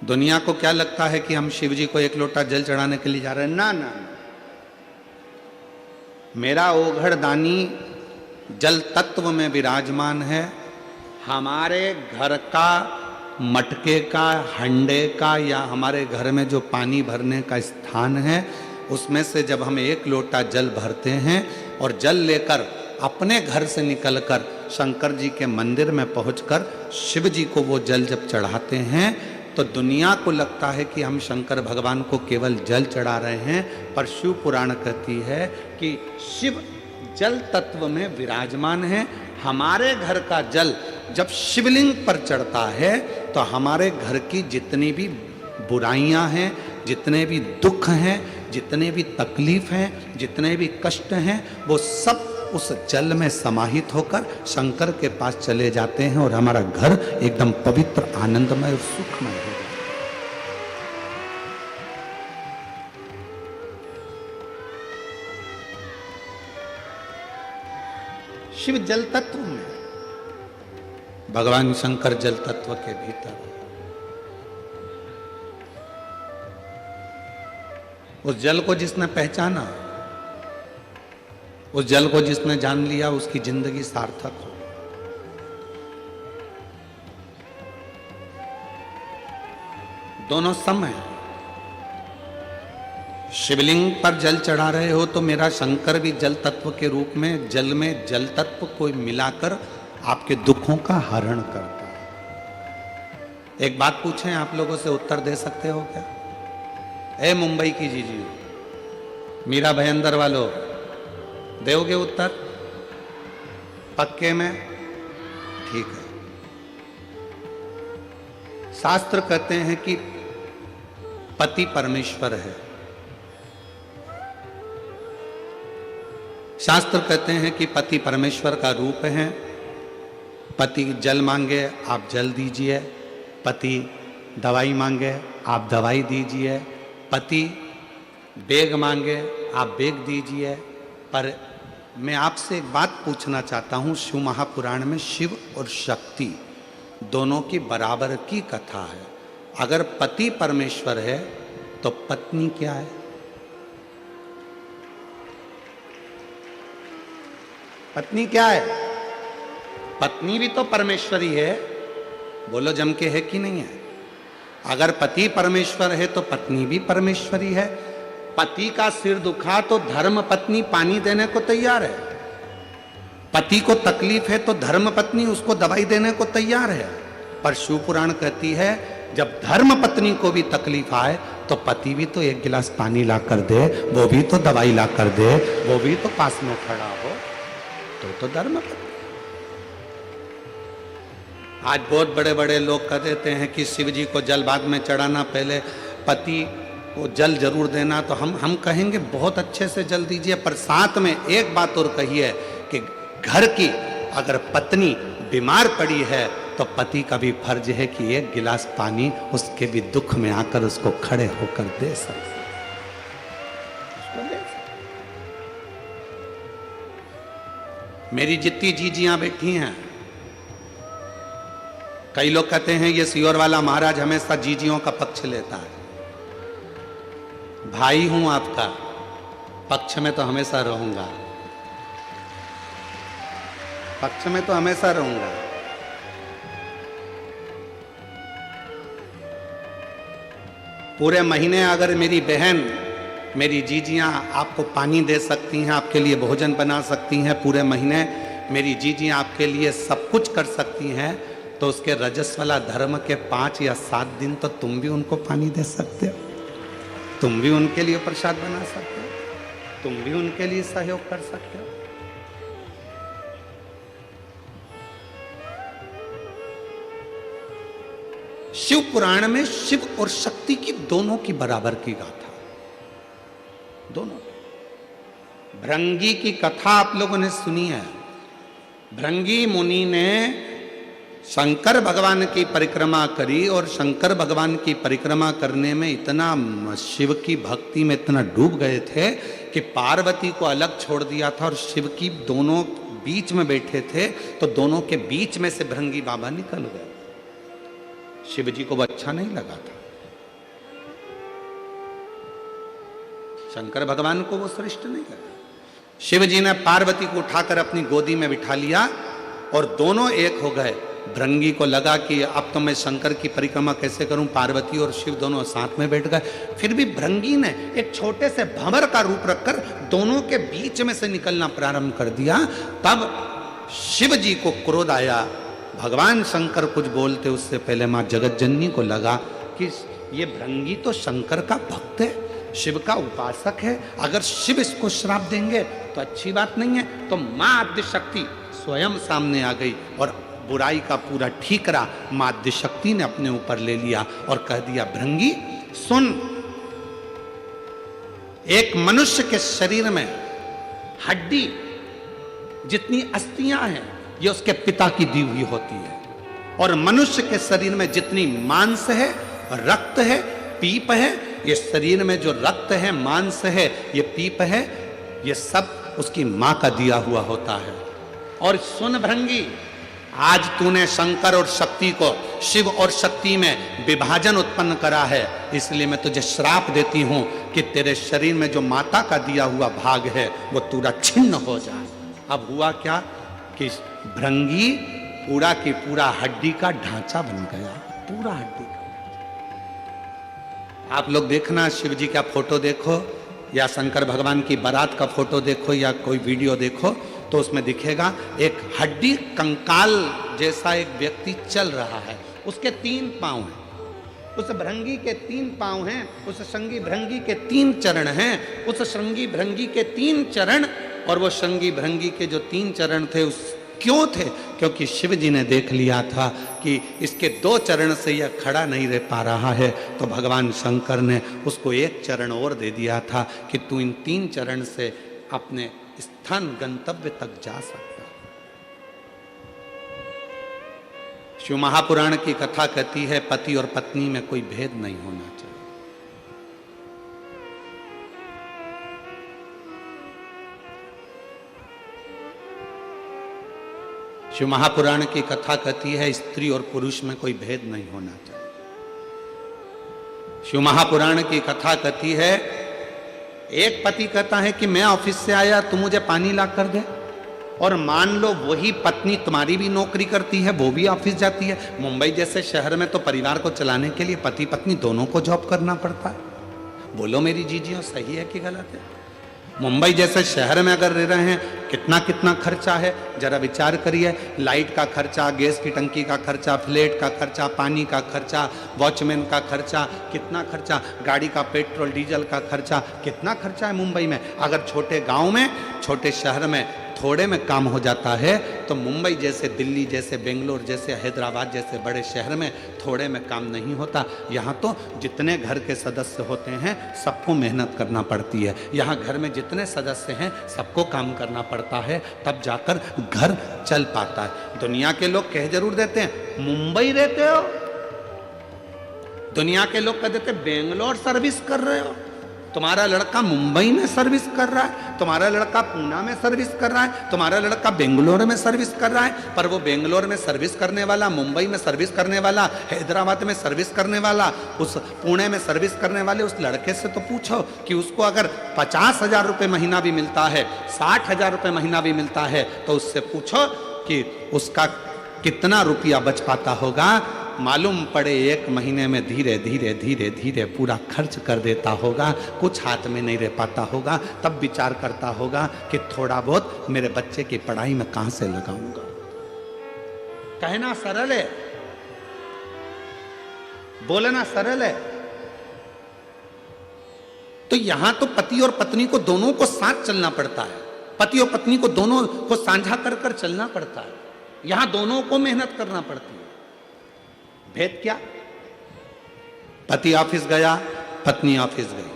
दुनिया को क्या लगता है कि हम शिव जी को एक लोटा जल चढ़ाने के लिए जा रहे हैं? ना ना, मेरा ओघड़ दानी जल तत्व में विराजमान है। हमारे घर का मटके का, हंडे का या हमारे घर में जो पानी भरने का स्थान है, उसमें से जब हम एक लोटा जल भरते हैं और जल लेकर अपने घर से निकलकर शंकर जी के मंदिर में पहुंचकर शिव जी को वो जल जब चढ़ाते हैं, तो दुनिया को लगता है कि हम शंकर भगवान को केवल जल चढ़ा रहे हैं, पर शिव पुराण कहती है कि शिव जल तत्व में विराजमान है। हमारे घर का जल जब शिवलिंग पर चढ़ता है तो हमारे घर की जितनी भी बुराइयां हैं, जितने भी दुख हैं, जितने भी तकलीफ हैं, जितने भी कष्ट हैं, वो सब उस जल में समाहित होकर शंकर के पास चले जाते हैं और हमारा घर एकदम पवित्र, आनंदमय और सुखमय हो जाता है। शिव जल तत्व में, भगवान शंकर जल तत्व के भीतर। उस जल को जिसने पहचाना, उस जल को जिसने जान लिया, उसकी जिंदगी सार्थक हो। दोनों समय शिवलिंग पर जल चढ़ा रहे हो तो मेरा शंकर भी जल तत्व के रूप में जल में जल तत्व को मिलाकर आपके दुखों का हरण करता है। एक बात पूछें, आप लोगों से उत्तर दे सकते हो क्या? ए मुंबई की जीजी, मीरा भयंदर वालों, दोगे उत्तर? पक्के में? ठीक है। शास्त्र कहते हैं कि पति परमेश्वर है। शास्त्र कहते हैं कि पति परमेश्वर का रूप है। पति जल मांगे आप जल दीजिए, पति दवाई मांगे आप दवाई दीजिए, पति बेग मांगे आप बेग दीजिए। पर मैं आपसे एक बात पूछना चाहता हूँ, शिव महापुराण में शिव और शक्ति दोनों की बराबर की कथा है। अगर पति परमेश्वर है तो पत्नी क्या है? पत्नी क्या है? पत्नी भी तो परमेश्वरी है। बोलो जम के, है कि नहीं है? अगर पति परमेश्वर है तो पत्नी भी परमेश्वरी है। पति का सिर दुखा तो धर्म पत्नी पानी देने को तैयार है। पति को तकलीफ है तो धर्म पत्नी उसको दवाई देने को तैयार है। पर शिव पुराण कहती है जब धर्म पत्नी को भी तकलीफ आए तो पति भी तो एक गिलास पानी ला कर दे, वो भी तो दवाई ला कर दे, वो भी तो पास में खड़ा हो, तो धर्म पत्नी। आज बहुत बड़े बड़े लोग कह देते हैं कि शिव जी को जल बाद में चढ़ाना, पहले पति को जल जरूर देना। तो हम कहेंगे बहुत अच्छे से जल दीजिए, पर साथ में एक बात और कहिए कि घर की अगर पत्नी बीमार पड़ी है तो पति का भी फर्ज है कि एक गिलास पानी उसके भी दुख में आकर उसको खड़े होकर दे सकते। मेरी जितनी जीजियां बैठी हैं, कई लोग कहते हैं ये सियोर वाला महाराज हमेशा जीजियों का पक्ष लेता है। भाई हूं आपका, पक्ष में तो हमेशा रहूंगा, पक्ष में तो हमेशा रहूंगा। पूरे महीने अगर मेरी बहन, मेरी जीजियां आपको पानी दे सकती हैं, आपके लिए भोजन बना सकती हैं, पूरे महीने मेरी जीजियां आपके लिए सब कुछ कर सकती हैं, तो उसके रजस्वला धर्म के 5 या 7 दिन तो तुम भी उनको पानी दे सकते हो, तुम भी उनके लिए प्रसाद बना सकते हो, तुम भी उनके लिए सहयोग कर सकते हो। शिव पुराण में शिव और शक्ति की दोनों की बराबर की गाथा, दोनों। भृंगी की कथा आप लोगों ने सुनी है। भृंगी मुनि ने शंकर भगवान की परिक्रमा करी और शंकर भगवान की परिक्रमा करने में इतना शिव की भक्ति में इतना डूब गए थे कि पार्वती को अलग छोड़ दिया था और शिव की दोनों बीच में बैठे थे, तो दोनों के बीच में से भृंगी बाबा निकल गए। शिव जी को वो अच्छा नहीं लगा था। शंकर भगवान को वो श्रेष्ठ नहीं लगा। शिव जी ने पार्वती को उठाकर अपनी गोदी में बिठा लिया और दोनों एक हो गए। भृंगी को लगा कि अब तो मैं शंकर की परिक्रमा कैसे करूं, पार्वती और शिव दोनों साथ में बैठ गए। फिर भी भृंगी ने एक छोटे से भंवर का रूप रखकर दोनों के बीच में से निकलना प्रारंभ कर दिया। तब शिव जी को क्रोध आया। भगवान शंकर कुछ बोलते उससे पहले मां जगतजननी को लगा कि ये भृंगी तो शंकर का भक्त है, शिव का उपासक है, अगर शिव इसको श्राप देंगे तो अच्छी बात नहीं है। तो मां आद्यशक्ति स्वयं सामने आ गई और बुराई का पूरा ठीकरा मां आद्यशक्ति ने अपने ऊपर ले लिया और कह दिया, भृंगी सुन, एक मनुष्य के शरीर में हड्डी जितनी अस्थियां हैं ये उसके पिता की दी हुई होती है, और मनुष्य के शरीर में जितनी मांस है, रक्त है, पीप है, ये शरीर में जो रक्त है, मांस है, ये पीप है, ये सब उसकी मां का दिया हुआ होता है। और सुन भृंगी, आज तूने शंकर और शक्ति को, शिव और शक्ति में विभाजन उत्पन्न करा है, इसलिए मैं तुझे श्राप देती हूं कि तेरे शरीर में जो माता का दिया हुआ भाग है वो पूरा छिन्न हो जाए। अब हुआ क्या कि भृंगी पूरा की पूरा हड्डी का ढांचा बन गया, पूरा हड्डी का। आप लोग देखना, शिव जी का फोटो देखो या शंकर भगवान की बारात का फोटो देखो या कोई वीडियो देखो तो उसमें दिखेगा एक हड्डी कंकाल जैसा एक व्यक्ति चल रहा है, उसके 3 पांव हैं, उस भृंगी के 3 पांव हैं, उस श्रृंगी भृंगी के 3 चरण हैं, उस श्रृंगी भृंगी के 3 चरण, और वो श्रृंगी भृंगी के जो 3 चरण थे उस क्यों थे? क्योंकि शिव जी ने देख लिया था कि इसके 2 चरण से यह खड़ा नहीं रह पा रहा है, तो भगवान शंकर ने उसको 1 चरण और दे दिया था कि तू इन 3 चरण से अपने स्थान गंतव्य तक जा सकता। शिव महापुराण की कथा कहती है पति और पत्नी में कोई भेद नहीं होना चाहिए। शिव महापुराण की कथा कहती है स्त्री और पुरुष में कोई भेद नहीं होना चाहिए। शिव महापुराण की कथा कहती है एक पति कहता है कि मैं ऑफिस से आया, तू मुझे पानी ला कर दे, और मान लो वही पत्नी तुम्हारी भी नौकरी करती है, वो भी ऑफिस जाती है। मुंबई जैसे शहर में तो परिवार को चलाने के लिए पति पत्नी दोनों को जॉब करना पड़ता है। बोलो मेरी जीजियों, सही है कि गलत है? मुंबई जैसे शहर में अगर रह रहे हैं, कितना कितना खर्चा है, जरा विचार करिए। लाइट का खर्चा, गैस की टंकी का खर्चा, फ्लैट का खर्चा, पानी का खर्चा, वॉचमैन का खर्चा, कितना खर्चा, गाड़ी का पेट्रोल डीजल का खर्चा, कितना खर्चा है मुंबई में। अगर छोटे गांव में, छोटे शहर में थोड़े में काम हो जाता है, तो मुंबई जैसे, दिल्ली जैसे, बेंगलोर जैसे, हैदराबाद जैसे बड़े शहर में थोड़े में काम नहीं होता। यहाँ तो जितने घर के सदस्य होते हैं सबको मेहनत करना पड़ती है। यहाँ घर में जितने सदस्य हैं सबको काम करना पड़ता है, तब जाकर घर चल पाता है। दुनिया के लोग कह जरूर देते हैं मुंबई रहते हो, दुनिया के लोग कह देते बेंगलोर सर्विस कर रहे हो, तुम्हारा लड़का मुंबई में सर्विस कर रहा है, तुम्हारा लड़का पूना में सर्विस कर रहा है, तुम्हारा लड़का बेंगलोर में सर्विस कर रहा है। पर वो बेंगलोर में सर्विस करने वाला, मुंबई में सर्विस करने वाला, हैदराबाद में सर्विस करने वाला, उस पुणे में सर्विस करने वाले उस लड़के से तो पूछो कि उसको अगर 50,000 रुपये महीना भी मिलता है, 60,000 रुपये महीना भी मिलता है, तो उससे पूछो कि उसका कितना रुपया बच पाता होगा। मालूम पड़े 1 महीने में धीरे धीरे धीरे धीरे पूरा खर्च कर देता होगा, कुछ हाथ में नहीं रह पाता होगा। तब विचार करता होगा कि थोड़ा बहुत मेरे बच्चे की पढ़ाई में कहां से लगाऊंगा। कहना सरल है, बोलना सरल है। तो यहां तो पति और पत्नी को दोनों को साथ चलना पड़ता है, पति और पत्नी को दोनों को साझा कर कर चलना पड़ता है। यहां दोनों को मेहनत करना पड़ती है। भेद क्या? पति ऑफिस गया, पत्नी ऑफिस गई।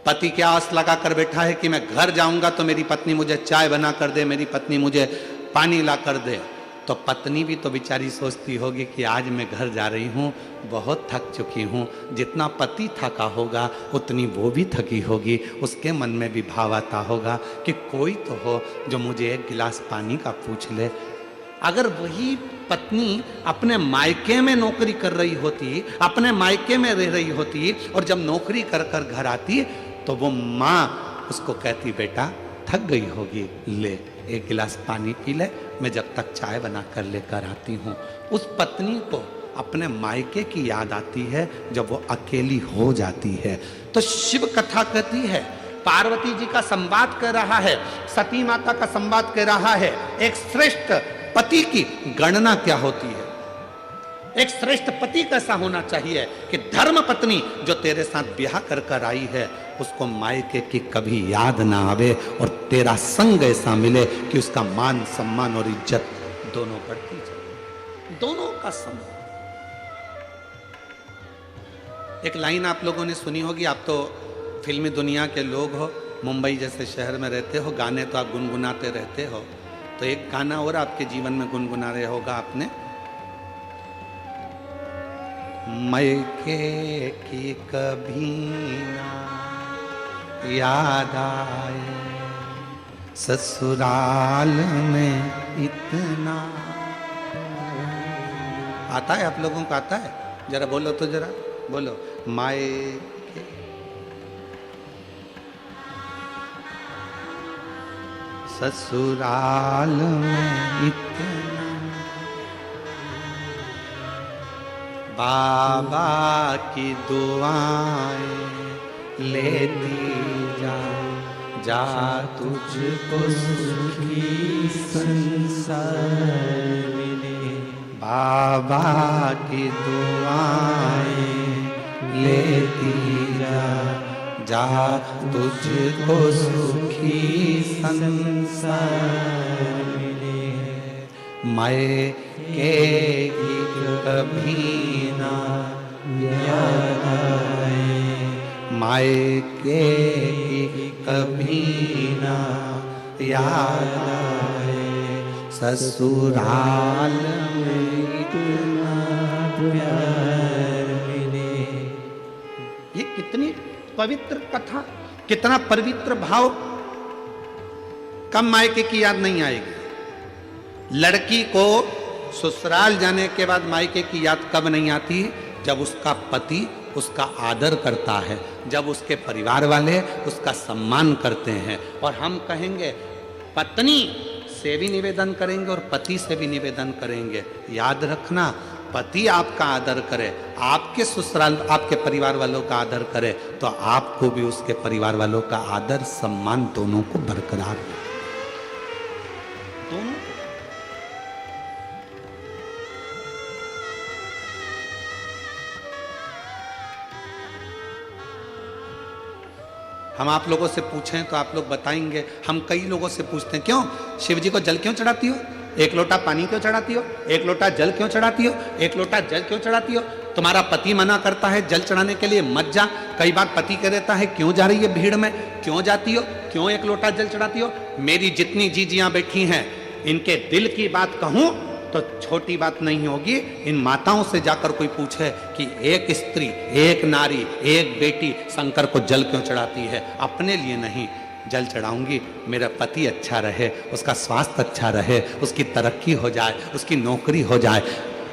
पति क्या आस लगा कर बैठा है कि मैं घर जाऊंगा तो मेरी पत्नी मुझे चाय बना कर दे, मेरी पत्नी मुझे पानी ला कर दे। तो पत्नी भी तो बेचारी सोचती होगी कि आज मैं घर जा रही हूं, बहुत थक चुकी हूं। जितना पति थका होगा उतनी वो भी थकी होगी। उसके मन में भी भाव आता होगा कि कोई तो हो जो मुझे 1 गिलास पानी का पूछ ले। अगर वही पत्नी अपने मायके में नौकरी कर रही होती, अपने मायके में रह रही होती, और जब नौकरी कर कर घर आती तो वो माँ उसको कहती, बेटा थक गई होगी, ले एक गिलास पानी पी ले, मैं जब तक चाय बना कर लेकर आती हूँ। उस पत्नी को अपने मायके की याद आती है जब वो अकेली हो जाती है। तो शिव कथा कहती है, पार्वती जी का संवाद कर रहा है, सती माता का संवाद कर रहा है। एक श्रेष्ठ पति की गणना क्या होती है, एक श्रेष्ठ पति कैसा होना चाहिए कि धर्म पत्नी जो तेरे साथ ब्याह कर कर आई है उसको मायके की कभी याद ना आवे और तेरा संग ऐसा मिले कि उसका मान सम्मान और इज्जत दोनों बढ़ती जाए, दोनों का सम्मान। एक लाइन आप लोगों ने सुनी होगी, आप तो फिल्मी दुनिया के लोग हो, मुंबई जैसे शहर में रहते हो, गाने तो आप गुनगुनाते रहते हो, तो एक गाना और आपके जीवन में गुनगुना रहे होगा आपने, मायके की कभी ना याद आए, ससुराल में इतना। आता है आप लोगों को, आता है? जरा बोलो तो, जरा बोलो, मायके ससुराल में इतना, बाबा की दुआएं लेती जा, जा तुझको सुखी संसार मिले, बाबा की दुआएं लेती जा, जा तुझको सुखी संसार मिले, मायके की कभी ना याद आए, मायके की कभी ना याद आए, ससुराल में इतना प्यार मिले। ये कितनी पवित्र कथा, कितना पवित्र भाव। कब मायके की याद नहीं आएगी? लड़की को ससुराल जाने के बाद मायके की याद कब नहीं आती? जब उसका पति उसका आदर करता है, जब उसके परिवार वाले उसका सम्मान करते हैं। और हम कहेंगे, पत्नी से भी निवेदन करेंगे और पति से भी निवेदन करेंगे, याद रखना, पति आपका आदर करे, आपके ससुराल आपके परिवार वालों का आदर करे, तो आपको भी उसके परिवार वालों का आदर सम्मान दोनों को बरकरार रहे, दोनों। हम आप लोगों से पूछें तो आप लोग बताएंगे, हम कई लोगों से पूछते हैं, क्यों शिव जी को जल क्यों चढ़ाती हो? एक लोटा पानी क्यों चढ़ाती हो? एक लोटा जल क्यों चढ़ाती हो? एक लोटा जल क्यों चढ़ाती हो? तुम्हारा पति मना करता है जल चढ़ाने के लिए, मत जा। कई बार पति कह देता है, क्यों जा रही है भीड़ में, क्यों जाती हो, क्यों एक लोटा जल चढ़ाती हो? मेरी जितनी जीजियां बैठी हैं, इनके दिल की बात कहूं तो छोटी बात नहीं होगी। इन माताओं से जाकर कोई पूछे कि एक स्त्री, एक नारी, एक बेटी शंकर को जल क्यों चढ़ाती है? अपने लिए नहीं, जल चढ़ाऊंगी मेरा पति अच्छा रहे, उसका स्वास्थ्य अच्छा रहे, उसकी तरक्की हो जाए, उसकी नौकरी हो जाए।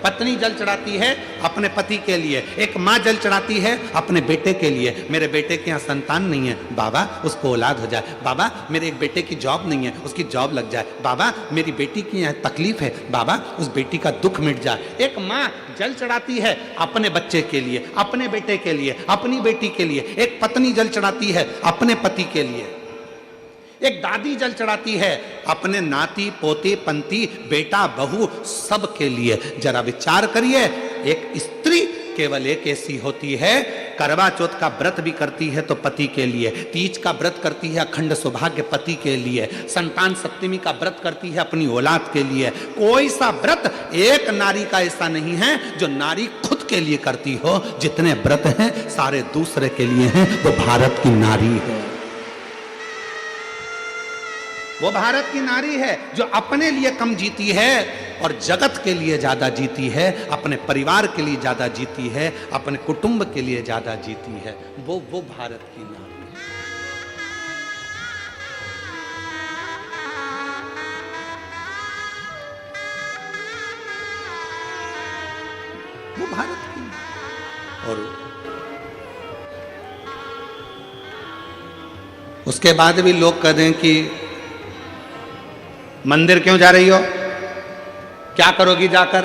पत्नी जल चढ़ाती है अपने पति के लिए, एक माँ जल चढ़ाती है अपने बेटे के लिए। मेरे बेटे के यहाँ संतान नहीं है, बाबा उसको औलाद हो जाए, बाबा मेरे एक बेटे की जॉब नहीं है, उसकी जॉब लग जाए, बाबा मेरी बेटी की यहाँ तकलीफ है, बाबा उस बेटी का दुख मिट जाए। एक माँ जल चढ़ाती है अपने बच्चे के लिए, अपने बेटे के लिए, अपनी बेटी के लिए। एक पत्नी जल चढ़ाती है अपने पति के लिए। एक दादी जल चढ़ाती है अपने नाती पोते पंती बेटा बहू सब के लिए। जरा विचार करिए, एक स्त्री केवल एक ऐसी होती है, करवा चौथ का व्रत भी करती है तो पति के लिए, तीज का व्रत करती है अखंड सौभाग्य पति के लिए, संतान सप्तमी का व्रत करती है अपनी औलाद के लिए। कोई सा व्रत एक नारी का ऐसा नहीं है जो नारी खुद के लिए करती हो। जितने व्रत हैं सारे दूसरे के लिए हैं, वो भारत की नारी है, वो भारत की नारी है जो अपने लिए कम जीती है और जगत के लिए ज्यादा जीती है, अपने परिवार के लिए ज्यादा जीती है, अपने कुटुंब के लिए ज्यादा जीती है। वो भारत की नारी है। वो भारत की। और उसके बाद भी लोग कह दें कि मंदिर क्यों जा रही हो, क्या करोगी जाकर,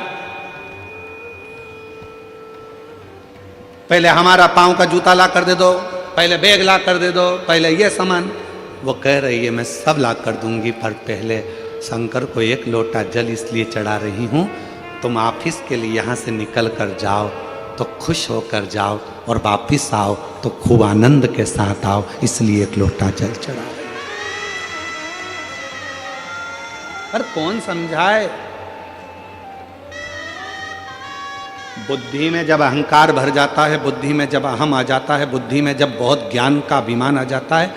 पहले हमारा पांव का जूता ला कर दे दो, पहले बैग ला कर दे दो, पहले ये सामान। वो कह रही है मैं सब ला कर दूंगी, पर पहले शंकर को एक लोटा जल इसलिए चढ़ा रही हूं, तुम ऑफिस के लिए यहां से निकल कर जाओ तो खुश होकर जाओ, और वापिस आओ तो खूब आनंद के साथ आओ, इसलिए एक लोटा जल चढ़ा रही। पर कौन समझाए? बुद्धि में जब अहंकार भर जाता है, बुद्धि में जब अहम आ जाता है, बुद्धि में जब बहुत ज्ञान का अभिमान आ जाता है,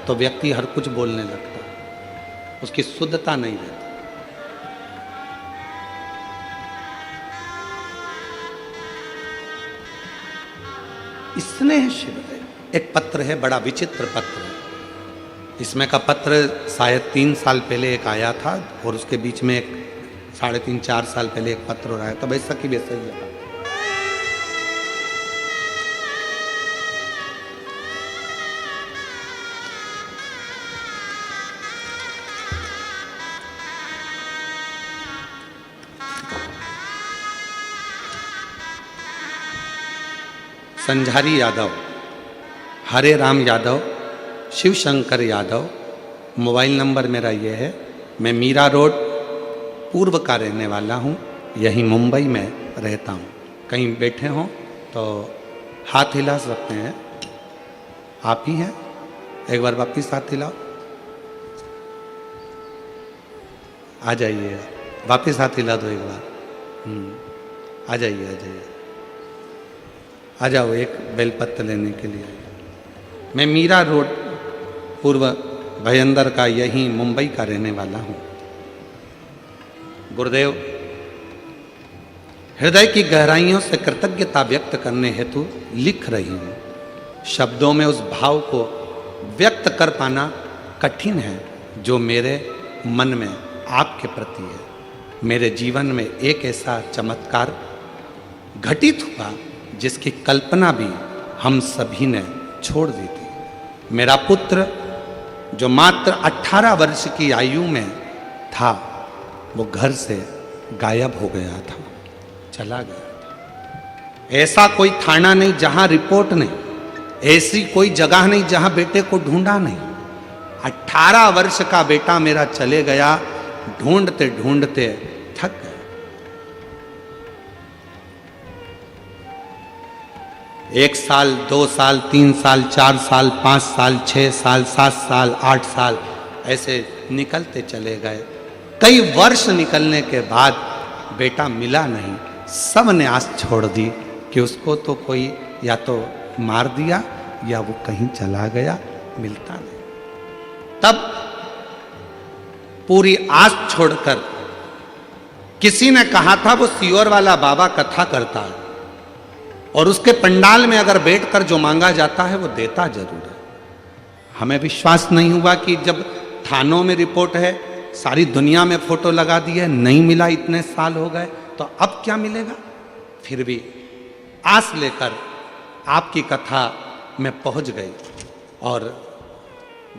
तो व्यक्ति हर कुछ बोलने लगता है, उसकी शुद्धता नहीं रहती। स्नेह शिव एक पत्र है, बड़ा विचित्र पत्र है। इसमें का पत्र शायद 3 साल पहले एक आया था, और उसके बीच में एक 3.5-4 साल पहले एक पत्र और आया था। वैसा की वैसा ही है। संझारी यादव, हरे राम यादव, शिव शंकर यादव, मोबाइल नंबर मेरा ये है। मैं मीरा रोड पूर्व का रहने वाला हूँ, यहीं मुंबई में रहता हूँ। कहीं बैठे हों तो हाथ हिला सकते हैं, आप ही हैं, एक बार वापिस हाथ हिलाओ, आ जाइए, वापिस हाथ हिला दो एक बार। आ जाइए, आ जाइए, आ जाओ, एक बेलपत्र लेने के लिए। मैं मीरा रोड पूर्व भयंदर का यहीं मुंबई का रहने वाला हूँ। गुरुदेव, हृदय की गहराइयों से कृतज्ञता व्यक्त करने हेतु लिख रही हूँ। शब्दों में उस भाव को व्यक्त कर पाना कठिन है जो मेरे मन में आपके प्रति है। मेरे जीवन में एक ऐसा चमत्कार घटित हुआ जिसकी कल्पना भी हम सभी ने छोड़ दी थी। मेरा पुत्र जो मात्र 18 वर्ष की आयु में था, वो घर से गायब हो गया था, चला गया था। ऐसा कोई थाना नहीं जहां रिपोर्ट नहीं, ऐसी कोई जगह नहीं जहां बेटे को ढूंढा नहीं। 18 वर्ष का बेटा मेरा चले गया, ढूंढते ढूंढते थक गए। 1 साल, 2 साल, 3 साल, 4 साल, 5 साल, 6 साल, 7 साल, 8 साल ऐसे निकलते चले गए। कई वर्ष निकलने के बाद बेटा मिला नहीं। सब ने आस छोड़ दी कि उसको तो कोई या तो मार दिया या वो कहीं चला गया, मिलता नहीं। तब पूरी आस छोड़कर किसी ने कहा था वो सियोर वाला बाबा कथा करता है, और उसके पंडाल में अगर बैठकर जो मांगा जाता है वो देता जरूर है। हमें विश्वास नहीं हुआ कि जब थानों में रिपोर्ट है, सारी दुनिया में फोटो लगा दी है, नहीं मिला, इतने साल हो गए, तो अब क्या मिलेगा। फिर भी आस लेकर आपकी कथा में पहुंच गई। और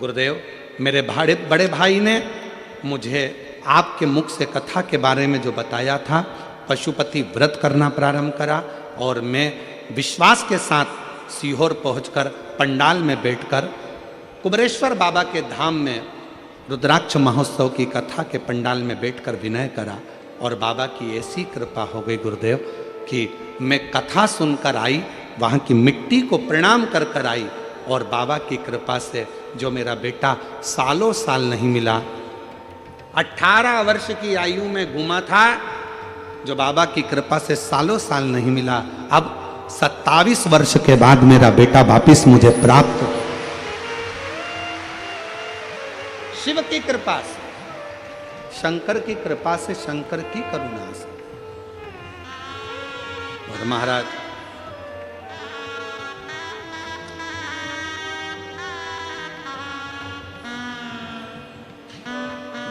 गुरुदेव, मेरे बड़े भाई ने मुझे आपके मुख से कथा के बारे में जो बताया था, पशुपति व्रत करना प्रारंभ करा, और मैं विश्वास के साथ सीहोर पहुंचकर पंडाल में बैठकर कुबरेश्वर बाबा के धाम में रुद्राक्ष महोत्सव की कथा के पंडाल में बैठकर विनय करा। और बाबा की ऐसी कृपा हो गई गुरुदेव कि मैं कथा सुनकर आई, वहाँ की मिट्टी को प्रणाम कर कर आई, और बाबा की कृपा से जो मेरा बेटा सालों साल नहीं मिला, 18 वर्ष की आयु में घूमा था, जो बाबा की कृपा से सालों साल नहीं मिला, अब 27 वर्ष के बाद मेरा बेटा वापिस मुझे प्राप्त हो। शिव की कृपा से, शंकर की कृपा से, शंकर की करुणा से। और महाराज,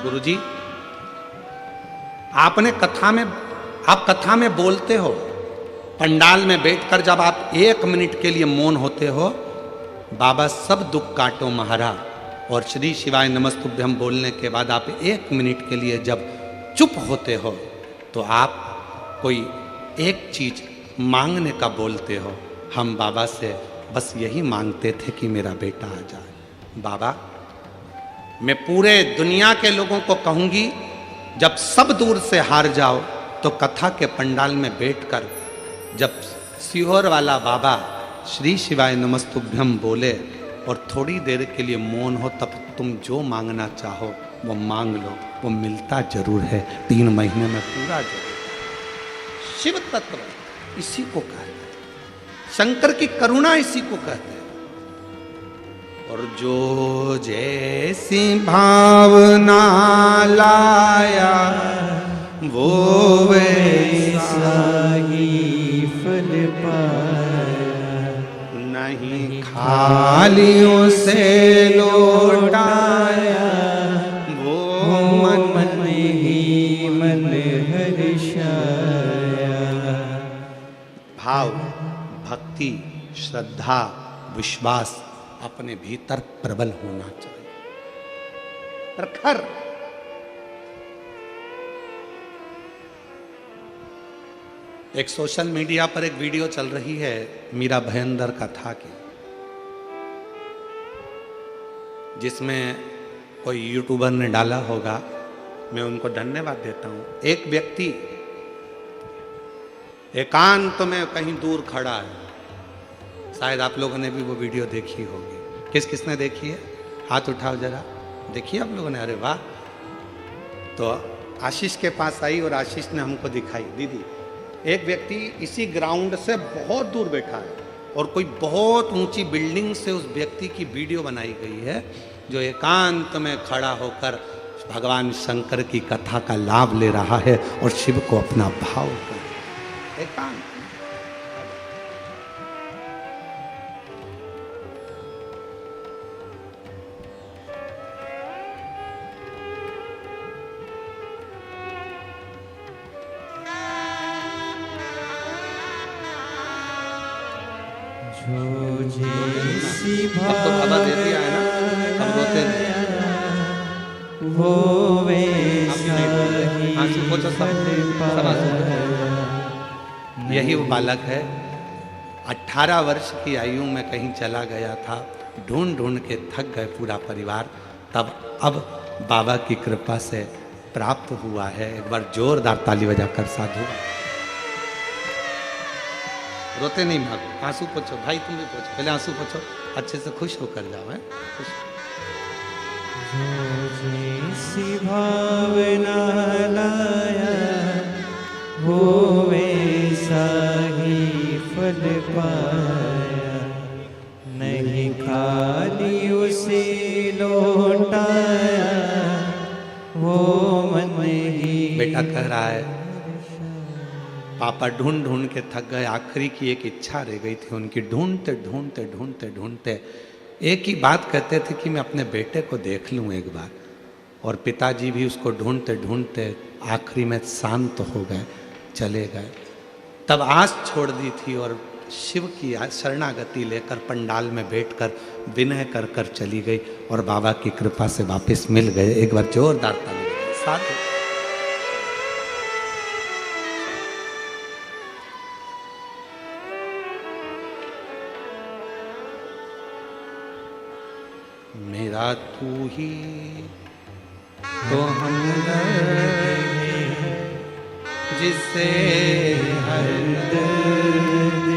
गुरुजी, आपने कथा में, आप कथा में बोलते हो, पंडाल में बैठकर जब आप 1 मिनट के लिए मौन होते हो, बाबा सब दुख काटो महाराज, और श्री शिवाय नमस्तुभ्यम बोलने के बाद आप 1 मिनट के लिए जब चुप होते हो तो आप कोई एक चीज मांगने का बोलते हो। हम बाबा से बस यही मांगते थे कि मेरा बेटा आ जाए। बाबा, मैं पूरे दुनिया के लोगों को कहूंगी, जब सब दूर से हार जाओ तो कथा के पंडाल में बैठकर जब सीहोर वाला बाबा श्री शिवाय नमस्तुभ्यम बोले और थोड़ी देर के लिए मौन हो, तब तुम जो मांगना चाहो वो मांग लो, वो मिलता जरूर है 3 महीने में पूरा जरूर। शिव तत्व इसी को कहते हैं, शंकर की करुणा इसी को कहते हैं। और जो जैसी भावना लाया वो वैसा ही फल पाया, नहीं खाली उसे लौटाया वो मन ही मन हर्षाया। भाव, भक्ति, श्रद्धा, विश्वास अपने भीतर प्रबल होना चाहिए, प्रखर। एक सोशल मीडिया पर एक वीडियो चल रही है मीरा भयंदर कथा की, जिसमें कोई यूट्यूबर ने डाला होगा, मैं उनको धन्यवाद देता हूं। एक व्यक्ति एकांत में कहीं दूर खड़ा है, शायद आप लोगों ने भी वो वीडियो देखी होगी। किस किसने देखी है? हाथ उठाओ जरा, देखिए आप लोगों ने। अरे वाह। तो आशीष के पास आई और आशीष ने हमको दिखाई, दीदी एक व्यक्ति इसी ग्राउंड से बहुत दूर बैठा है और कोई बहुत ऊंची बिल्डिंग से उस व्यक्ति की वीडियो बनाई गई है, जो एकांत में खड़ा होकर भगवान शंकर की कथा का लाभ ले रहा है और शिव को अपना भाव कर एकांत। जो जैसी अब तो बाबा दे दिया है ना, हम रोते वो वैसा ही आंसू पोंछो सब आंसू। यही वो बालक है। 18 वर्ष की आयु में कहीं चला गया था, ढूंढ ढूंढ के थक गए पूरा परिवार, तब अब बाबा की कृपा से प्राप्त हुआ है। एक बार जोरदार ताली बजाकर साधु। रोते नहीं भागो, आंसू पोंछो। भाई तुम भी पोंछो, पहले आंसू पोंछो, अच्छे से खुश होकर जाओ। है खुश। जो जैसी भावना लाया वो वैसा ही फल पाया, नहीं खाली उसे लौटाया वो मन ही। बेटा कह रहा है पापा ढूंढ ढूंढ के थक गए, आखिरी की एक इच्छा रह गई थी उनकी। ढूंढते ढूंढते ढूंढते ढूंढते एक ही बात कहते थे कि मैं अपने बेटे को देख लूं एक बार। और पिताजी भी उसको ढूंढते ढूंढते आखिरी में शांत हो गए, चले गए। तब आस छोड़ दी थी और शिव की शरणागति लेकर पंडाल में बैठकर विनय कर कर चली गई और बाबा की कृपा से वापस मिल गए। एक बार जोरदार ताली साथ। मेरा तू ही तो हमदर्द जिससे हर दर्द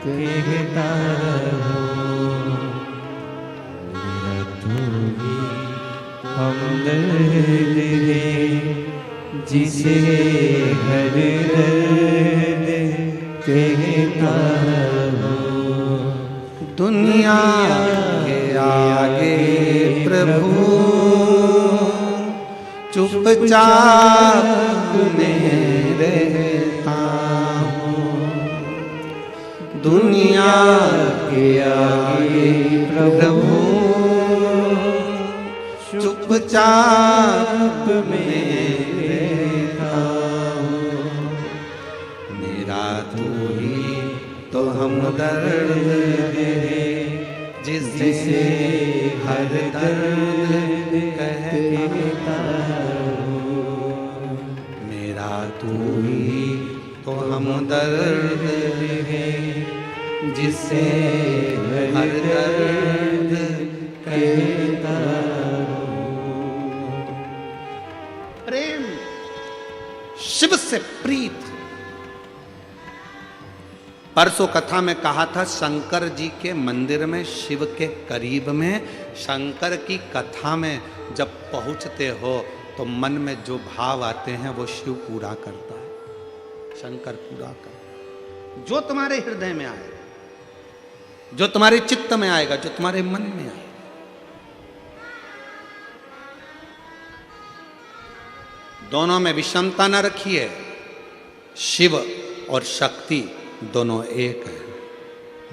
कहता हो। मेरा तू ही हमदर्द है जिसे हर दर्द कहता हो। दुनिया आगे प्रभु चुपचाप में रहता हूँ। दुनिया के आगे प्रभु चुपचाप में रहता हूँ। मेरा तू ही तो हमदर्द है जिसे हर दर्द कहता हूँ, मेरा तू ही तो हमदर्द है, जिसे हर दर्द कहता हूँ। प्रेम, शिव से प्रीत। परसों कथा में कहा था, शंकर जी के मंदिर में, शिव के करीब में, शंकर की कथा में जब पहुंचते हो तो मन में जो भाव आते हैं वो शिव पूरा करता है, शंकर पूरा करता है। जो तुम्हारे हृदय में आएगा, जो तुम्हारे चित्त में आएगा, जो तुम्हारे मन में आएगा। दोनों में विषमता न रखिए। शिव और शक्ति दोनों एक है,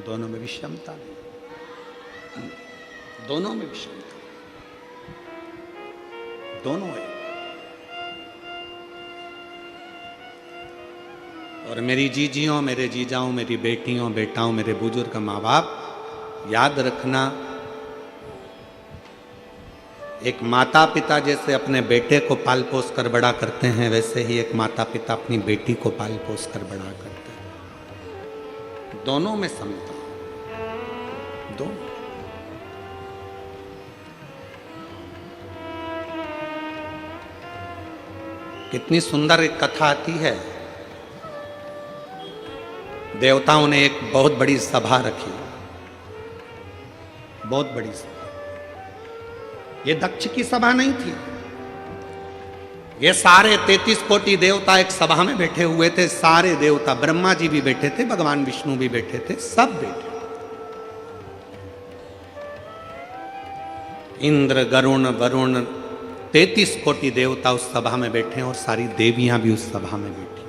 दोनों में विषमता नहीं, दोनों में विषमता, दोनों एक। और मेरी जीजियों, मेरे जीजाओं, मेरी बेटियों, बेटाओं, मेरे बुजुर्ग माँ बाप, याद रखना, एक माता पिता जैसे अपने बेटे को पाल पोस कर बड़ा करते हैं, वैसे ही एक माता पिता अपनी बेटी को पाल पोस कर बड़ा करते हैं। दोनों में समता, दोनों। कितनी सुंदर एक कथा आती है। देवताओं ने एक बहुत बड़ी सभा रखी, बहुत बड़ी सभा। ये दक्ष की सभा नहीं थी, ये सारे 33 कोटि देवता एक सभा में बैठे हुए थे। सारे देवता, ब्रह्मा जी भी बैठे थे, भगवान विष्णु भी बैठे थे, सब बैठे। इंद्र, गरुण, वरुण, 33 कोटि देवता उस सभा में बैठे और सारी देवियां भी उस सभा में बैठी।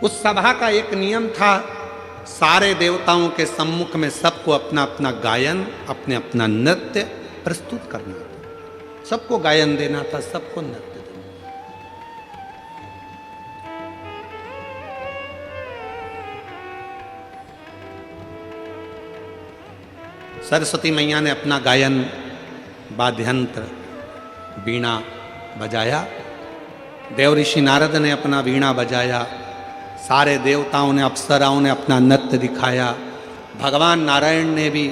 उस सभा का एक नियम था, सारे देवताओं के सम्मुख में सबको अपना अपना गायन, अपने अपना नृत्य प्रस्तुत करना था। सबको गायन देना था, सबको नृत्य देना। सरस्वती मैया ने अपना गायन, वाद्यंत्र, वीणा बजाया। देव ऋषि नारद ने अपना वीणा बजाया। सारे देवताओं ने, अप्सराओं ने अपना नृत्य दिखाया। भगवान नारायण ने भी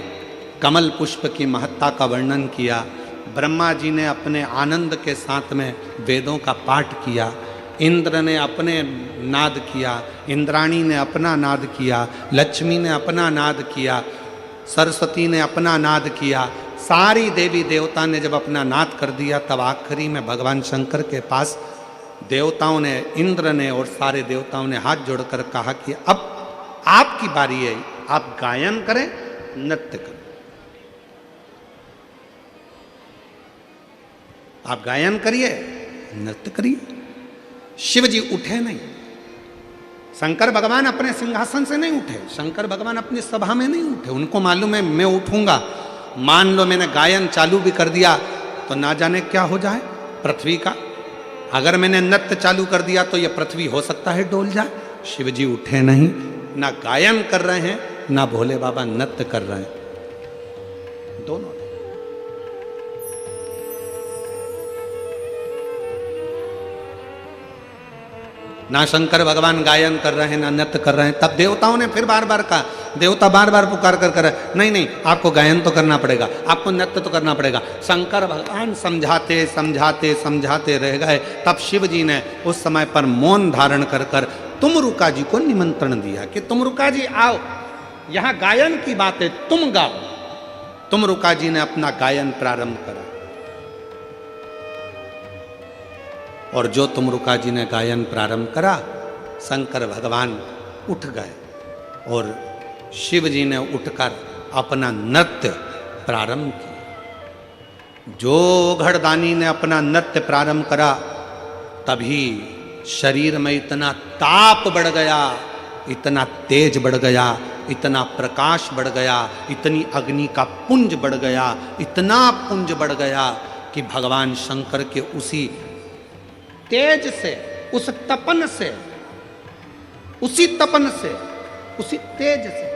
कमल पुष्प की महत्ता का वर्णन किया। ब्रह्मा जी ने अपने आनंद के साथ में वेदों का पाठ किया। इंद्र ने अपने नाद किया, इंद्राणी ने अपना नाद किया, लक्ष्मी ने अपना नाद किया, सरस्वती ने अपना नाद किया। सारी देवी देवता ने जब अपना नाद कर दिया, तब आखिरी में भगवान शंकर के पास देवताओं ने, इंद्र ने और सारे देवताओं ने हाथ जोड़कर कहा कि अब आपकी बारी है, आप गायन करें, नृत्य करें। आप गायन करिए, नृत्य करिए। शिव जी उठे नहीं, शंकर भगवान अपने सिंहासन से नहीं उठे, शंकर भगवान अपनी सभा में नहीं उठे। उनको मालूम है मैं उठूंगा, मान लो मैंने गायन चालू भी कर दिया तो ना जाने क्या हो जाए पृथ्वी का। अगर मैंने नृत्य चालू कर दिया तो यह पृथ्वी हो सकता है डोल जाए। शिव जी उठे नहीं, ना गायन कर रहे हैं, ना भोले बाबा नृत्य कर रहे हैं, दोनों। ना शंकर भगवान गायन कर रहे हैं, ना नृत्य कर रहे हैं। तब देवताओं ने फिर बार बार कहा, देवता बार बार पुकार कर नहीं नहीं, आपको गायन तो करना पड़ेगा, आपको नृत्य तो करना पड़ेगा। शंकर भगवान समझाते समझाते समझाते रह गए। तब शिव जी ने उस समय पर मौन धारण कर तुमरुका जी को निमंत्रण दिया कि तुमरुका जी आओ, यहाँ गायन की बात है, तुम गाओ। तुमरुका जी ने अपना गायन प्रारंभ करा और जो तुमरुका जी ने गायन प्रारंभ करा, शंकर भगवान उठ गए और शिव जी ने उठकर अपना नृत्य प्रारंभ किया। जो घड़दानी ने अपना नृत्य प्रारंभ करा, तभी शरीर में इतना ताप बढ़ गया, इतना तेज बढ़ गया, इतना प्रकाश बढ़ गया, इतनी अग्नि का पुंज बढ़ गया, इतना पुंज बढ़ गया कि भगवान शंकर के उसी तेज से, उस तपन से, उसी तपन से, उसी तेज से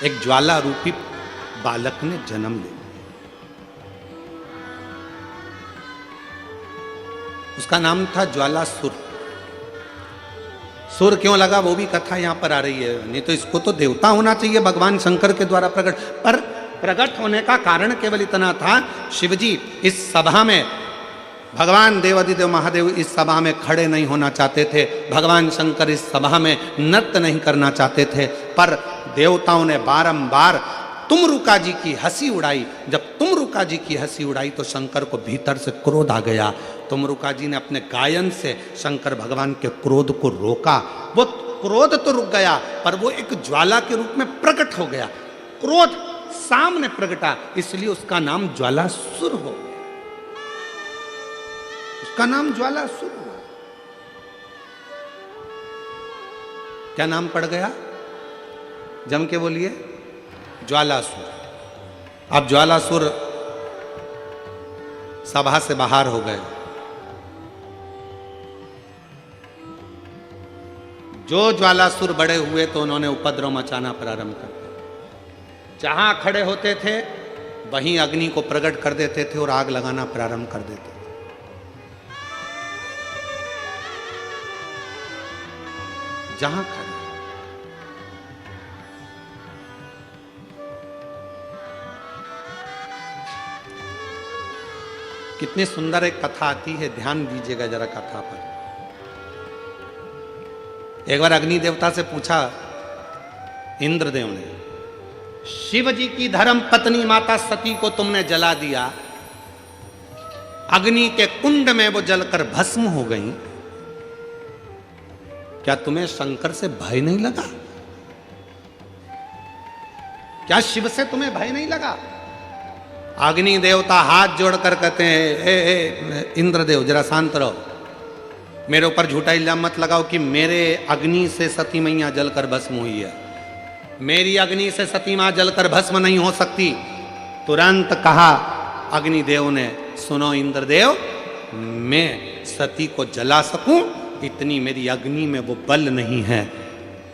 एक ज्वाला रूपी बालक ने जन्म ले लिया। उसका नाम था ज्वालासुर। सुर क्यों लगा वो भी कथा यहां पर आ रही है, नहीं तो इसको तो देवता होना चाहिए भगवान शंकर के द्वारा प्रकट, पर प्रकट होने का कारण केवल इतना था, शिवजी इस सभा में, भगवान देवादिदेव महादेव इस सभा में खड़े नहीं होना चाहते थे, भगवान शंकर इस सभा में नृत्य नहीं करना चाहते थे, पर देवताओं ने बारंबार तुमरुका जी की हंसी उड़ाई। जब तुमरुका जी की हंसी उड़ाई तो शंकर को भीतर से क्रोध आ गया। तुमरुका जी ने अपने गायन से शंकर भगवान के क्रोध को रोका। वो क्रोध तो रुक गया, पर वो एक ज्वाला के रूप में प्रकट हो गया, क्रोध सामने प्रगटा, इसलिए उसका नाम ज्वालासुर हो गया। उसका नाम ज्वालासुर हुआ। क्या नाम पड़ गया? जम के बोलिए, ज्वालासुर। अब ज्वालासुर सभा से बाहर हो गए। जो ज्वालासुर बड़े हुए तो उन्होंने उपद्रव मचाना प्रारंभ कर दिया। जहां खड़े होते थे वहीं अग्नि को प्रकट कर देते थे और आग लगाना प्रारंभ कर देते थे। जहां खड़े, कितनी सुंदर एक कथा आती है, ध्यान दीजिएगा जरा कथा पर। एक बार अग्नि देवता से पूछा इंद्रदेव ने, शिव जी की धर्म पत्नी माता सती को तुमने जला दिया, अग्नि के कुंड में वो जलकर भस्म हो गई, क्या तुम्हें शंकर से भय नहीं लगा? क्या शिव से तुम्हें भय नहीं लगा? अग्नि देवता हाथ जोड़कर कहते हैं, ए इंद्रदेव जरा शांत रहो, मेरे ऊपर झूठा इल्जाम मत लगाओ कि मेरे अग्नि से सती मैया जलकर भस्म हुई है। मेरी अग्नि से सती मां जलकर भस्म नहीं हो सकती। तुरंत कहा अग्निदेव ने, सुनो इंद्रदेव, मैं सती को जला सकूं इतनी मेरी अग्नि में वो बल नहीं है।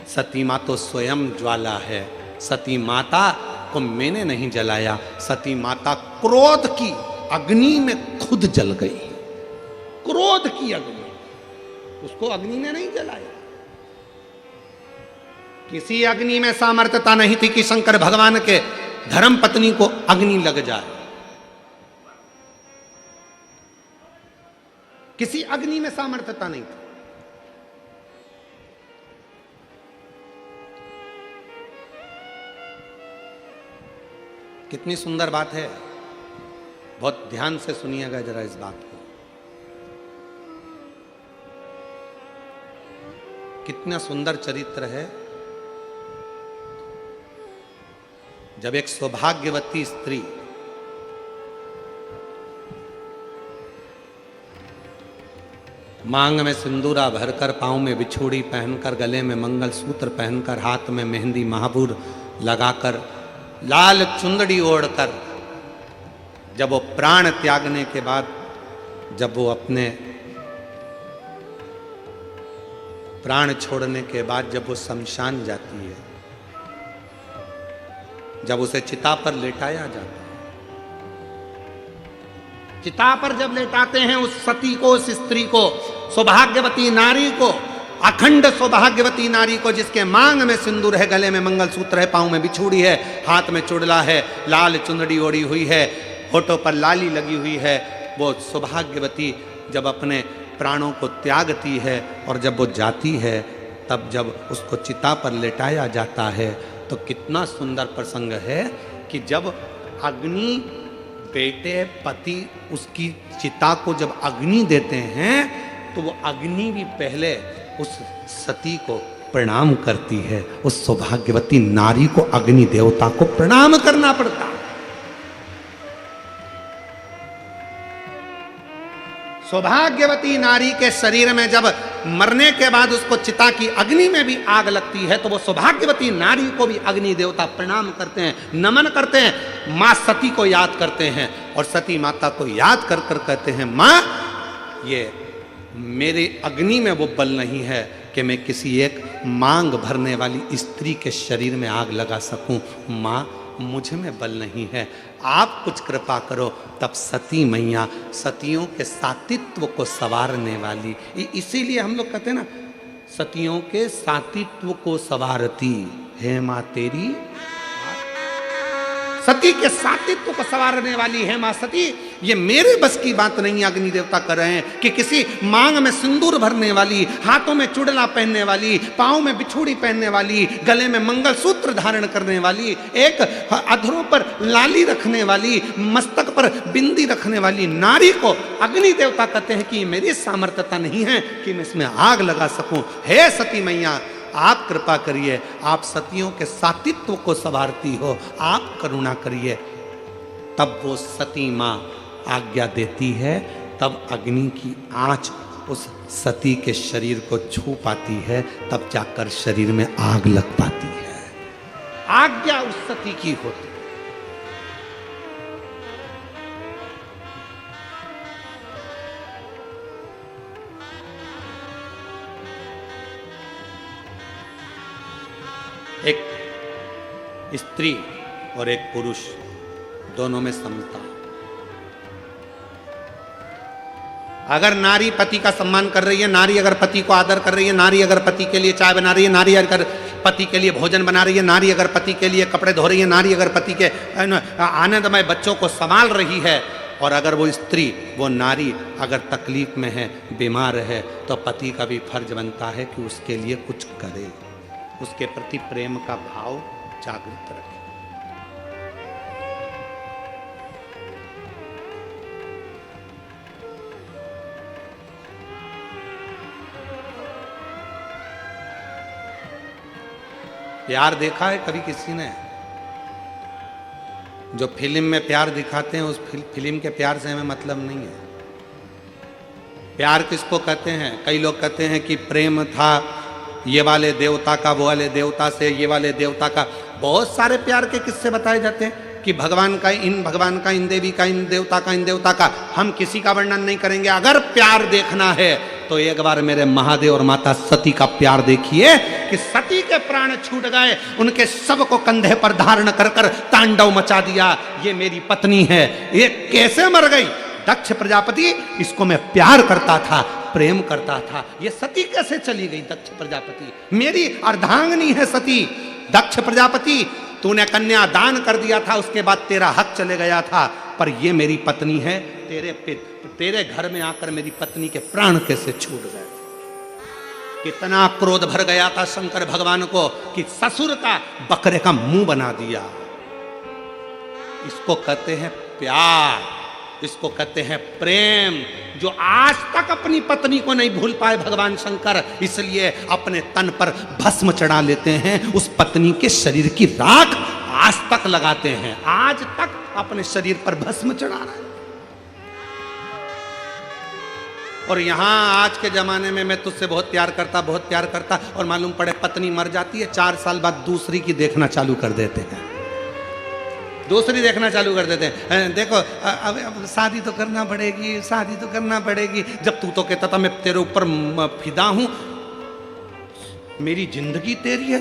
सती मां तो स्वयं ज्वाला है, सती माता को मैंने नहीं जलाया, सती माता क्रोध की अग्नि में खुद जल गई। क्रोध की अग्नि, उसको अग्नि ने नहीं जलाया। किसी अग्नि में सामर्थ्यता नहीं थी कि शंकर भगवान के धर्म पत्नी को अग्नि लग जाए। किसी अग्नि में सामर्थ्यता नहीं थी। कितनी सुंदर बात है, बहुत ध्यान से सुनिएगा जरा इस बात को। कितना सुंदर चरित्र है। जब एक सौभाग्यवती स्त्री मांग में सिंदूरा भरकर, पांव में बिछुड़ी पहनकर, गले में मंगलसूत्र पहनकर, हाथ में मेहंदी महाबूर लगाकर, लाल चुंदड़ी ओढ़कर, जब वो प्राण त्यागने के बाद, जब वो अपने प्राण छोड़ने के बाद जब वो शमशान जाती है, जब उसे चिता पर लेटाया जाता है, चिता पर जब लेटाते हैं उस सती को, उस स्त्री को, सौभाग्यवती नारी को, अखंड सौभाग्यवती नारी को, जिसके मांग में सिंदूर है, गले में मंगलसूत्र है, पांव में बिछुड़ी है, हाथ में चुड़ला है, लाल चुंदड़ी ओढ़ी हुई है, होठों पर लाली लगी हुई है, वो सौभाग्यवती जब अपने प्राणों को त्यागती है और जब वो जाती है, तब जब उसको चिता पर लेटाया जाता है तो कितना सुंदर प्रसंग है कि जब अग्नि, बेटे, पति उसकी चिता को जब अग्नि देते हैं तो वो अग्नि भी पहले उस सती को प्रणाम करती है। उस सौभाग्यवती नारी को, अग्नि देवता को प्रणाम करना पड़ता है। सौभाग्यवती नारी के शरीर में जब मरने के बाद उसको चिता की अग्नि में भी आग लगती है तो वो सौभाग्यवती नारी को भी अग्नि देवता प्रणाम करते हैं, नमन करते हैं, मां सती को याद करते हैं और सती माता को याद कर कर कहते हैं, मां ये मेरी अग्नि में वो बल नहीं है कि मैं किसी एक मांग भरने वाली स्त्री के शरीर में आग लगा सकूं। माँ, मुझे में बल नहीं है, आप कुछ कृपा करो। तब सती मैया, सतियों के सातित्व को संवारने वाली, इसीलिए हम लोग कहते हैं ना, सतियों के सातित्व को संवारती है माँ तेरी, सती के सातित्व को संवारने वाली है माँ सती। ये मेरे बस की बात नहीं, अग्नि देवता कर रहे हैं कि किसी मांग में सिंदूर भरने वाली, हाथों में चुड़ला पहनने वाली, पाँव में बिछुड़ी पहनने वाली, गले में मंगलसूत्र धारण करने वाली, एक अधरों पर लाली रखने वाली, मस्तक पर बिंदी रखने वाली नारी को अग्नि देवता कहते हैं कि मेरी सामर्थ्यता नहीं है कि मैं इसमें आग लगा सकूं। हे सती मैया, आप कृपा करिए, आप सतियों के सातित्व को संवारती हो, आप करुणा करिए। तब वो सती माँ आज्ञा देती है, तब अग्नि की आंच उस सती के शरीर को छू पाती है, तब जाकर शरीर में आग लग पाती है। आज्ञा उस सती की होती। एक स्त्री और एक पुरुष दोनों में समता। अगर नारी पति का सम्मान कर रही है, नारी अगर पति को आदर कर रही है, नारी अगर पति के लिए चाय बना रही है, नारी अगर पति के लिए भोजन बना रही है, नारी अगर पति के लिए कपड़े धो रही है, नारी अगर पति के आनंदमय बच्चों को संभाल रही है, और अगर वो स्त्री, वो नारी अगर तकलीफ में है, बीमार है, तो पति का भी फर्ज बनता है कि उसके लिए कुछ करे, उसके प्रति प्रेम का भाव जागृत रखे। प्यार देखा है कभी किसी ने? जो फिल्म में प्यार दिखाते हैं, उस फिल्म के प्यार से हमें मतलब नहीं है। प्यार किसको कहते हैं? कई लोग कहते हैं कि प्रेम था ये वाले देवता का वो वाले देवता से, ये वाले देवता का। बहुत सारे प्यार के किस्से बताए जाते हैं कि भगवान का इन भगवान का, इन देवी का, इन देवता का, इन देवता का। हम किसी का वर्णन नहीं करेंगे। अगर प्यार देखना है तो एक बार मेरे महादेव और माता सती का प्यार देखिए कि सती के प्राण छूट गए, उनके शव को कंधे पर धारण कर कर तांडव मचा दिया। ये मेरी पत्नी है, ये कैसे मर गई? दक्ष प्रजापति, इसको मैं प्यार करता था, प्रेम करता था, ये सती कैसे चली गई? दक्ष प्रजापति, मेरी अर्धांगिनी है सती। दक्ष प्रजापति, तूने कन्या दान कर दिया था, उसके बाद तेरा हक चले गया था, पर ये मेरी पत्नी है। तेरे घर में आकर मेरी पत्नी के प्राण कैसे छूट गए? कितना क्रोध भर गया था शंकर भगवान को कि ससुर का बकरे का मुंह बना दिया। इसको कहते हैं प्यार, इसको कहते हैं प्रेम, जो आज तक अपनी पत्नी को नहीं भूल पाए भगवान शंकर, इसलिए अपने तन पर भस्म चढ़ा लेते हैं। उस पत्नी के शरीर की राख आज तक लगाते हैं, आज तक अपने शरीर पर भस्म चढ़ा रहा है। और यहां आज के जमाने में मैं तुझसे बहुत प्यार करता, बहुत प्यार करता, और मालूम पड़े पत्नी मर जाती है, 4 साल बाद दूसरी की देखना चालू कर देते हैं, दूसरी देखना चालू कर देते हैं। देखो अब शादी तो करना पड़ेगी, शादी तो करना पड़ेगी। जब तू तो कहता था मैं तेरे ऊपर फिदा हूं, मेरी जिंदगी तेरी है,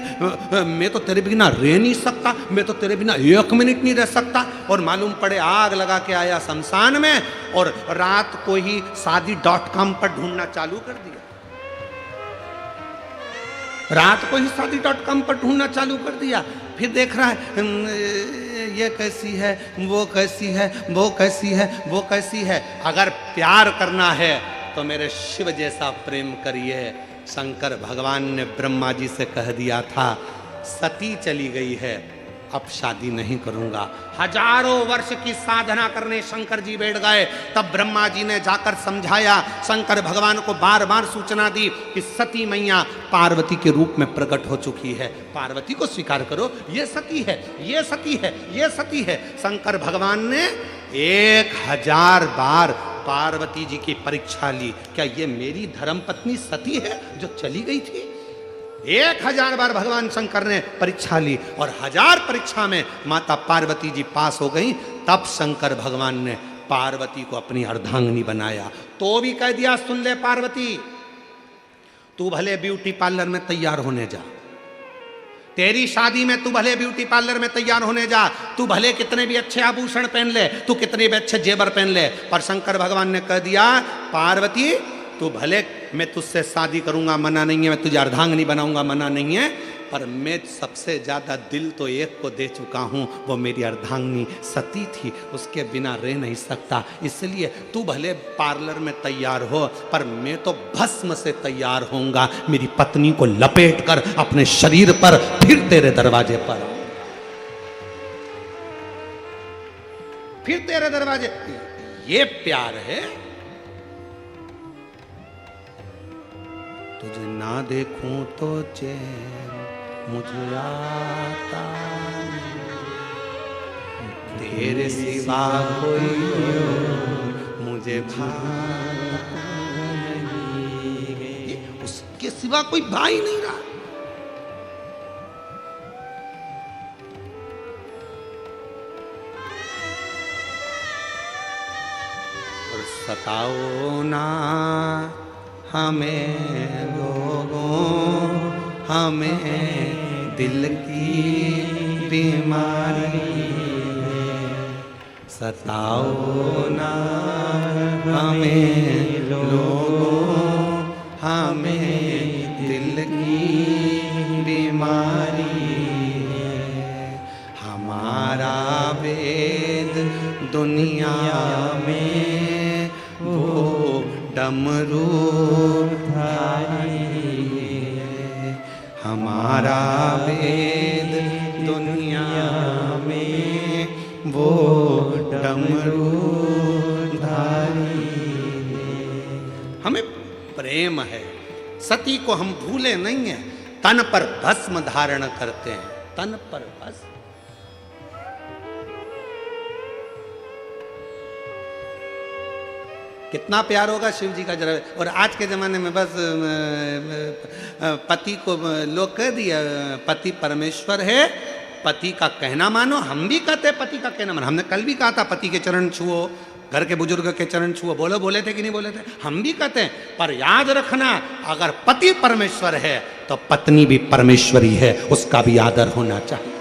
मैं तो तेरे बिना रह नहीं सकता, मैं तो तेरे बिना 1 मिनट नहीं रह सकता। और मालूम पड़े आग लगा के आया शमशान में, और रात को ही शादी.com पर ढूंढना चालू कर दिया। रात को ही शादी.com पर ढूंढना चालू कर दिया। फिर देख रहा है ये कैसी है, वो कैसी है, वो कैसी है, वो कैसी है। अगर प्यार करना है तो मेरे शिव जैसा प्रेम करिए। शंकर भगवान ने ब्रह्मा जी से कह दिया था सती चली गई है, अब शादी नहीं करूंगा। हजारों वर्ष की साधना करने शंकर जी बैठ गए, तब ब्रह्मा जी ने जाकर समझाया, शंकर भगवान को बार बार सूचना दी कि सती मैया पार्वती के रूप में प्रकट हो चुकी है, पार्वती को स्वीकार करो, ये सती है, ये सती है, ये सती है। शंकर भगवान ने 1000 बार पार्वती जी की परीक्षा ली, क्या ये मेरी धर्मपत्नी सती है जो चली गई थी? 1000 बार भगवान शंकर ने परीक्षा ली, और 1000 परीक्षा में माता पार्वती जी पास हो गई। तब शंकर भगवान ने पार्वती को अपनी अर्धांगिनी बनाया। तो भी कह दिया सुन ले पार्वती, तू भले ब्यूटी पार्लर में तैयार होने जा, तेरी शादी में तू भले ब्यूटी पार्लर में तैयार होने जा, तू भले कितने भी अच्छे आभूषण पहन ले, तू कितने भी अच्छे जेवर पहन ले, पर शंकर भगवान ने कह दिया पार्वती तू भले मैं तुझसे शादी करूंगा मना नहीं है, मैं तुझे अर्धांगिनी बनाऊंगा मना नहीं है, पर मैं सबसे ज्यादा दिल तो एक को दे चुका हूं, वो मेरी अर्धांगिनी सती थी, उसके बिना रह नहीं सकता, इसलिए तू भले पार्लर में तैयार हो पर मैं तो भस्म से तैयार होऊंगा, मेरी पत्नी को लपेट कर अपने शरीर पर फिर तेरे दरवाजे पर आऊं, फिर तेरे दरवाजे। ये प्यार है। तुझे ना देखूं तो चैन मुझे आता नहीं, तेरे सिवा कोई और मुझे भाता नहीं, उसके सिवा कोई भाई नहीं रहा। और सताओ ना हमें लोगों, हमें दिल की बीमारी है, सताओ ना हमें लोगों, हमें दिल की बीमारी है, हमारा वेद दुनिया में वो डमरू हमारा वेद दुनिया में वो डमरू धारी। हमें प्रेम है, सती को हम भूले नहीं है, तन पर भस्म धारण करते हैं, तन पर भस्म। कितना प्यार होगा शिव जी का जरा। और आज के ज़माने में बस पति को लोग कह दिया पति परमेश्वर है, पति का कहना मानो। हम भी कहते पति का कहना मानो, हमने कल भी कहा था पति के चरण छुओ, घर के बुजुर्ग के चरण छुओ, बोले थे कि नहीं बोले थे, हम भी कहते हैं। पर याद रखना अगर पति परमेश्वर है तो पत्नी भी परमेश्वरी है, उसका भी आदर होना चाहिए,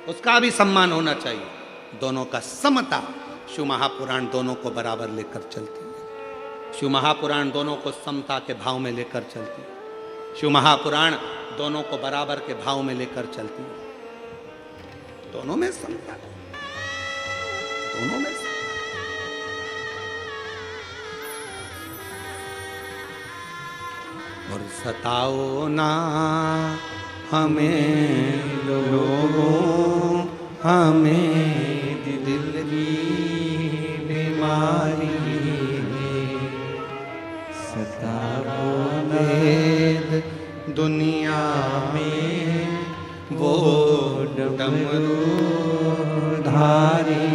उसका भी सम्मान होना चाहिए। दोनों का समता। शिव महापुराण दोनों को बराबर लेकर चलती है, शिव महापुराण दोनों को समता के भाव में लेकर चलती है, शिव महापुराण दोनों को बराबर के भाव में लेकर चलती है। दोनों में समता, दोनों में समता। और सताओ ना हमें लोगों, हमें दिल की बीमारी है, सताओ वेद दुनिया में वो डमरू धारी